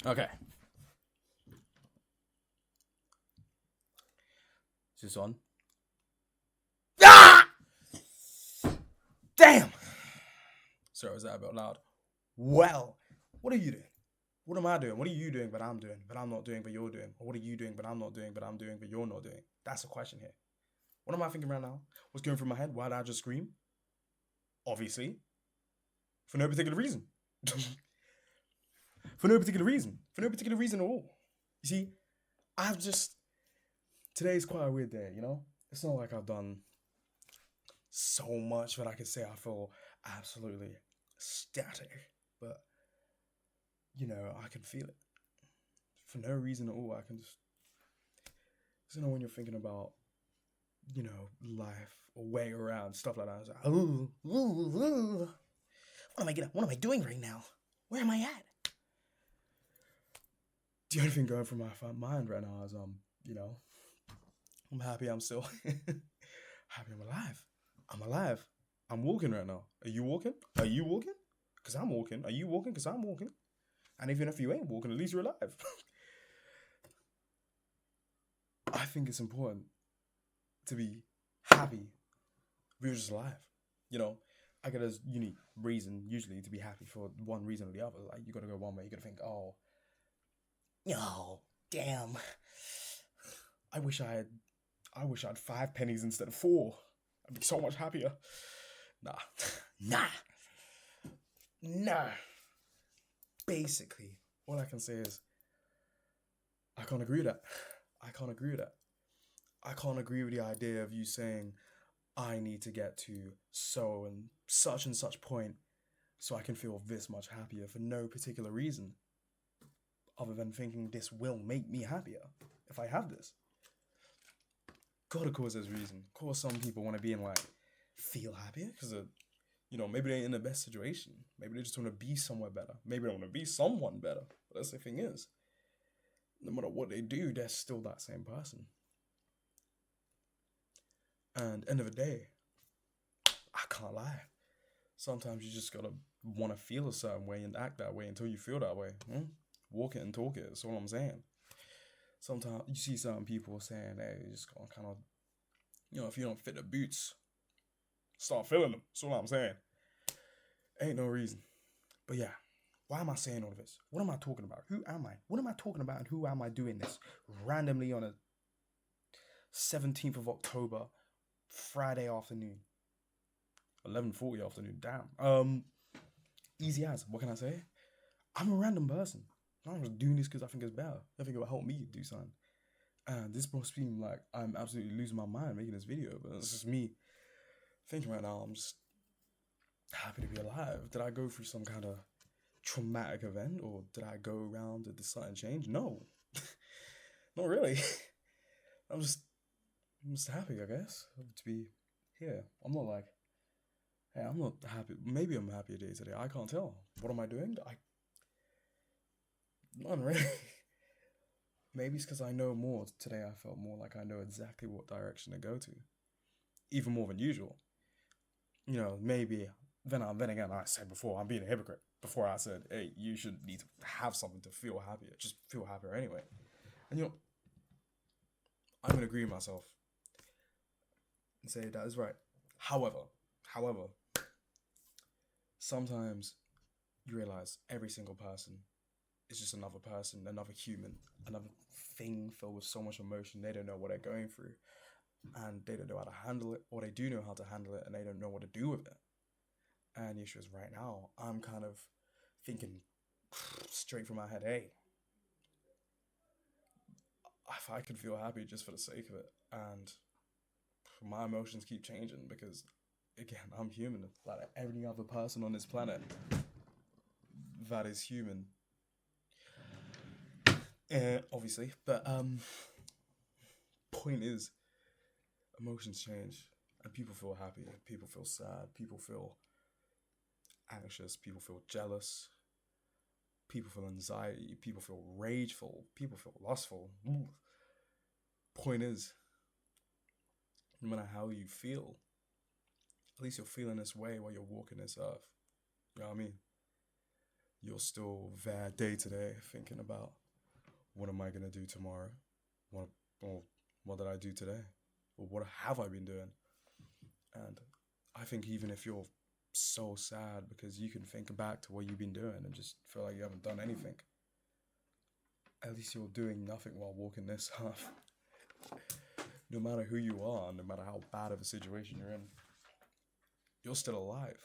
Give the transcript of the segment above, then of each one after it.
Okay. Is this on? Ah! Damn! Sorry, was that a bit loud? Well, what are you doing? What am I doing? What are you doing, but I'm doing, but I'm not doing, but you're doing? Or what are you doing, but I'm not doing, but I'm doing, but you're not doing? That's the question here. What am I thinking right now? What's going through my head? Why did I just scream? Obviously, for no particular reason. For no particular reason. For no particular reason at all. You see, I've just. Today's quite a weird day, you know? It's not like I've done so much that I can say I feel absolutely static. But, I can feel it. For no reason at all, I can just. When you're thinking about, life or way around, stuff like that, it's like, ooh, ooh, ooh. What am I doing right now? Where am I at? The only thing going through my mind right now is, I'm happy I'm still happy I'm alive. I'm alive. I'm walking right now. Are you walking? Are you walking? Because I'm walking. Are you walking? Because I'm walking. And even if you ain't walking, at least you're alive. I think it's important to be happy if you're just alive. You know, I get a unique reason usually to be happy for one reason or the other. Like you gotta go one way, you gotta think, oh, damn. I wish I had I wish I had 5 pennies instead of four. I'd be so much happier. Nah. Nah. Nah. Basically, all I can say is I can't agree with that. I can't agree with that. I can't agree with the idea of you saying I need to get to so and such point so I can feel this much happier for no particular reason other than thinking this will make me happier if I have this. Gotta cause there's reason. Of course, some people want to be in like feel happier because maybe they ain't in the best situation. Maybe they just want to be somewhere better. Maybe they want to be someone better. But that's the thing is, no matter what they do, they're still that same person. And end of the day, I can't lie. Sometimes you just gotta want to feel a certain way and act that way until you feel that way. Walk it and talk it. That's all I'm saying. Sometimes you see some people saying, "Hey, you just gotta kind of, if you don't fit the boots, start filling them." That's all I'm saying. Ain't no reason. But yeah, why am I saying all of this? What am I talking about? Who am I? What am I talking about and who am I doing this randomly on a 17th of October, Friday afternoon? 11:40 afternoon, damn. Easy as. What can I say? I'm a random person. I'm just doing this because I think it's better. I think it will help me do something. And this must seem like I'm absolutely losing my mind making this video, but it's just me thinking right now. I'm just happy to be alive. Did I go through some kind of traumatic event or did I go around to decide and change? No, not really. I'm just, I'm just happy, I guess, to be here. I'm not like, hey, I'm not happy. Maybe I'm happy a day today. I can't tell. What am I doing? None really. Maybe it's because I know more. Today I felt more like I know exactly what direction to go to, even more than usual. Maybe then again, I said before, I'm being a hypocrite. Before I said, hey, you should need to have something to feel happier. Just feel happier anyway. And I'm gonna agree with myself and say that is right. However, sometimes you realize every single person is just another person, another human, another thing filled with so much emotion. They don't know what they're going through, and they don't know how to handle it, or they do know how to handle it, and they don't know what to do with it. And the issue is right now, I'm kind of thinking straight from my head, hey, if I could feel happy just for the sake of it, and my emotions keep changing because, again, I'm human, like every other person on this planet that is human, obviously. But point is, emotions change, and people feel happy, people feel sad, people feel anxious, people feel jealous, people feel anxiety, people feel rageful, people feel lustful. Point is, no matter how you feel, at least you're feeling this way while you're walking this earth. You know what I mean? you're still there day to day thinking about what am I gonna do tomorrow? What or what did I do today? Or what have I been doing? And I think even if you're so sad because you can think back to what you've been doing and just feel like you haven't done anything, at least you're doing nothing while walking this earth. No matter who you are, no matter how bad of a situation you're in, you're still alive.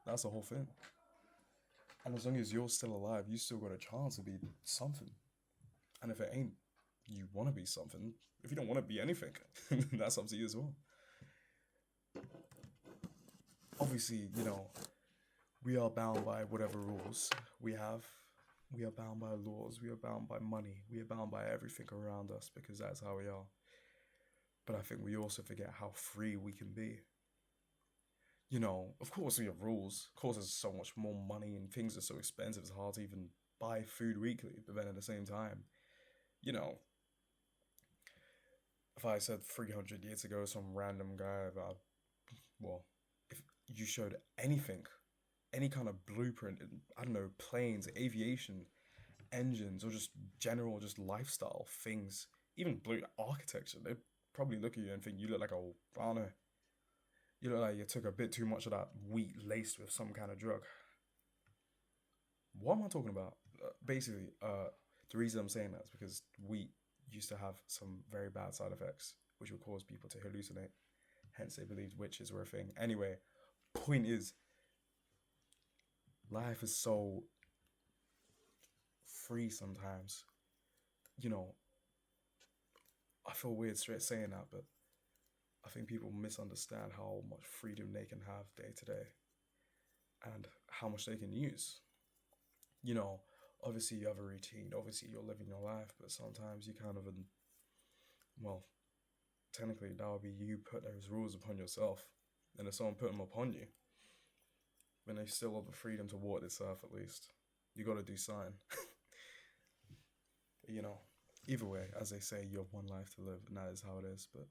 That's the whole thing. And as long as you're still alive, you still got a chance to be something. And if it ain't you want to be something, if you don't want to be anything, that's up to you as well. Obviously, we are bound by whatever rules we have. We are bound by laws. We are bound by money. We are bound by everything around us because that's how we are. But I think we also forget how free we can be. Of course we have rules. Of course there's so much more money and things are so expensive it's hard to even buy food weekly. But then at the same time, you know, if I said 300 years ago, some random guy about, well, if you showed anything, any kind of blueprint, in, I don't know, planes, aviation, engines, or just general, just lifestyle things, even blue architecture, they'd probably look at you and think you look like a, I don't know, you look like you took a bit too much of that wheat laced with some kind of drug. What am I talking about? Basically, the reason I'm saying that is because wheat used to have some very bad side effects, which would cause people to hallucinate. Hence, they believed witches were a thing. Anyway, point is, life is so free sometimes. You know, I feel weird straight saying that, but I think people misunderstand how much freedom they can have day to day and how much they can use. You know, obviously you have a routine, obviously you're living your life, but sometimes you kind of, well, technically that would be you put those rules upon yourself. And if someone put them upon you, then they still have the freedom to walk this earth at least. You gotta do something. you know, either way, as they say, you have one life to live, and that is how it is. But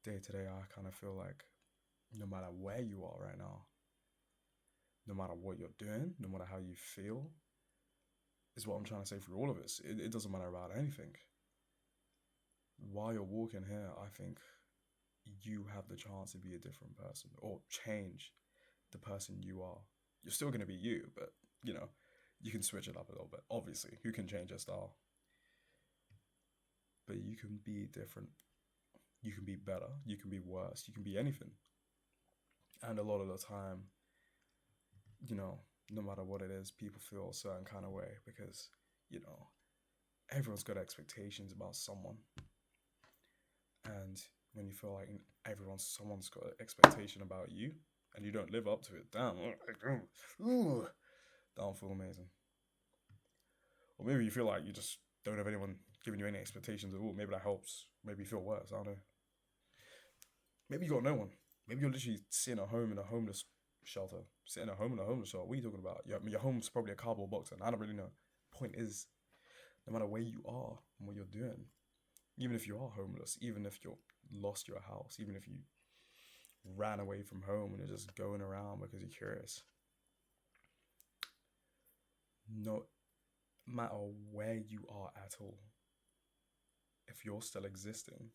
day to day, I kind of feel like no matter where you are right now, no matter what you're doing, no matter how you feel, is what I'm trying to say for all of us. It doesn't matter about anything. While you're walking here, I think you have the chance to be a different person or change the person you are. You're still going to be you, but you can switch it up a little bit. Obviously, you can change your style, but you can be different. You can be better. You can be worse. You can be anything. And a lot of the time, no matter what it is, people feel a certain kind of way because, you know, everyone's got expectations about someone. And when you feel like someone's got an expectation about you and you don't live up to it, damn, ooh, that don't feel amazing. Or maybe you feel like you just don't have anyone giving you any expectations at all. Maybe that helps. Maybe you feel worse. I don't know. Maybe you got no one. Maybe you're literally sitting at home in a homeless shelter. Sitting at home in a homeless shelter. What are you talking about? Your home's probably a cardboard box, and I don't really know. Point is, no matter where you are and what you're doing, even if you are homeless, even if you're lost your house, even if you ran away from home and you're just going around because you're curious, no matter where you are at all, if you're still existing,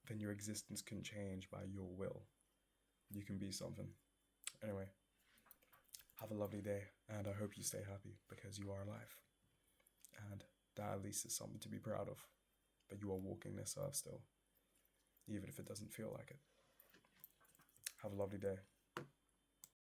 then your existence can change by your will. You can be something. Anyway, have a lovely day, and I hope you stay happy because you are alive. And that at least is something to be proud of, that you are walking this earth still, even if it doesn't feel like it. Have a lovely day.